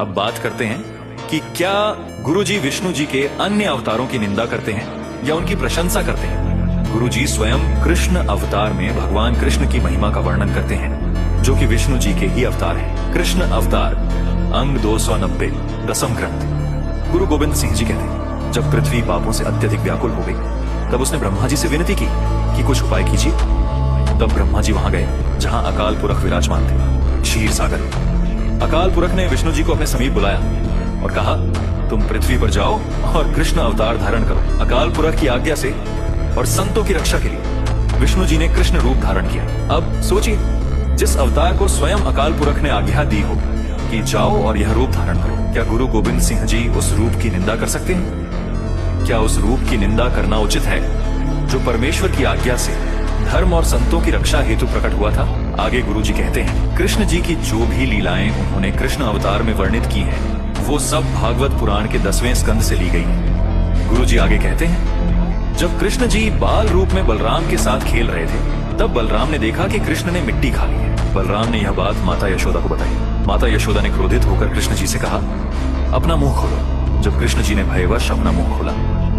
अब बात करते हैं कि क्या गुरुजी विष्णु जी के अन्य अवतारों की निंदा करते हैं या उनकी प्रशंसा करते हैं। गुरुजी स्वयं कृष्ण अवतार में भगवान कृष्ण की महिमा का वर्णन करते हैं, जो कि विष्णु जी के ही अवतार हैं। कृष्ण अवतार अंग 290 दसम ग्रंथ। गुरु गोविंद सिंह जी कहते हैं, जब पृथ्वी पापों से अत्यधिक व्याकुल हो गई तब उसने ब्रह्मा जी से विनती की कि कुछ उपाय कीजिए। तब ब्रह्मा जी वहां गए जहां अकाल पुरख विराजमान थे, क्षीर सागर। अकाल पुरख ने विष्णु जी को अपने समीप बुलाया और कहा, तुम पृथ्वी पर जाओ और कृष्ण अवतार धारण करो। अकाल पुरख की आज्ञा से और संतों की रक्षा के लिए विष्णु जी ने कृष्ण रूप धारण किया। अब सोचिए, जिस अवतार को स्वयं अकाल पुरख ने आज्ञा दी हो कि जाओ और यह रूप धारण करो, क्या गुरु गोविंद सिंह जी उस रूप की निंदा कर सकते हैं? क्या उस रूप की निंदा करना उचित है जो परमेश्वर की आज्ञा से धर्म और संतों की रक्षा हेतु प्रकट हुआ था? आगे गुरु जी कहते हैं, कृष्ण जी की जो भी लीलाएं उन्होंने कृष्ण अवतार में वर्णित की हैं, वो सब भागवत पुराण के 10वें स्कंद से ली गई हैं। गुरु जी आगे कहते हैं, जब कृष्ण जी बाल रूप में बलराम के साथ खेल रहे थे, तब बलराम ने देखा कि कृष्ण ने मिट्टी खा ली है। बलराम ने यह बात माता यशोदा को बताई। माता यशोदा ने क्रोधित होकर कृष्ण जी से कहा, अपना मुंह खोलो। जब कृष्ण जी ने भयवश अपना मुंह खोला,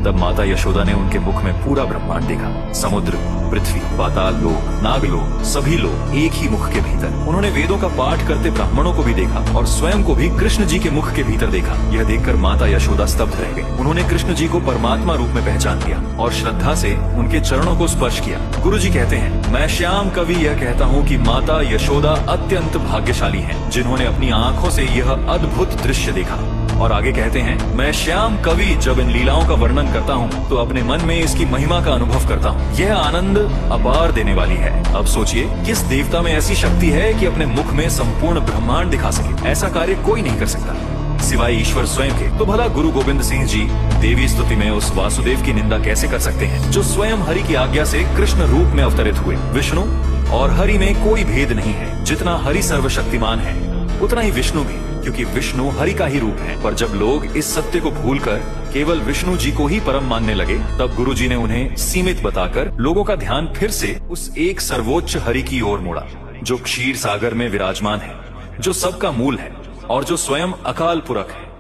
तब माता यशोदा ने उनके मुख में पूरा ब्रह्मांड देखा। समुद्र, पृथ्वी, पाताल लोक, नागलोक, सभी लोग एक ही मुख के भीतर। उन्होंने वेदों का पाठ करते ब्राह्मणों को भी देखा और स्वयं को भी कृष्ण जी के मुख के भीतर देखा। यह देखकर माता यशोदा स्तब्ध रह गई। उन्होंने कृष्ण जी को परमात्मा रूप में पहचान लिया और श्रद्धा से उनके चरणों को स्पर्श किया। गुरु जी कहते हैं, मैं श्याम कवि यह कहता हूँ कि माता यशोदा अत्यंत भाग्यशाली है, जिन्होंने अपनी आंखों से यह अद्भुत दृश्य देखा। और आगे कहते हैं, मैं श्याम कवि जब इन लीलाओं का वर्णन करता हूँ तो अपने मन में इसकी महिमा का अनुभव करता हूँ। यह आनंद अपार देने वाली है। अब सोचिए, किस देवता में ऐसी शक्ति है कि अपने मुख में संपूर्ण ब्रह्मांड दिखा सके? ऐसा कार्य कोई नहीं कर सकता सिवाय ईश्वर स्वयं के। तो भला गुरु गोविंद सिंह जी देवी स्तुति में उस वासुदेव की निंदा कैसे कर सकते हैं, जो स्वयं हरि की आज्ञा से कृष्ण रूप में अवतरित हुए? विष्णु और हरि में कोई भेद नहीं है। जितना हरि सर्वशक्तिमान है, उतना ही विष्णु भी, क्योंकि विष्णु हरि का ही रूप है। पर जब लोग इस सत्य को भूलकर केवल विष्णु जी को ही परम मानने लगे, तब गुरु जी ने उन्हें सीमित बताकर लोगों का ध्यान फिर से उस एक सर्वोच्च हरि की ओर मोड़ा, जो क्षीर सागर में विराजमान है, जो सबका मूल है और जो स्वयं अकाल पुरख है।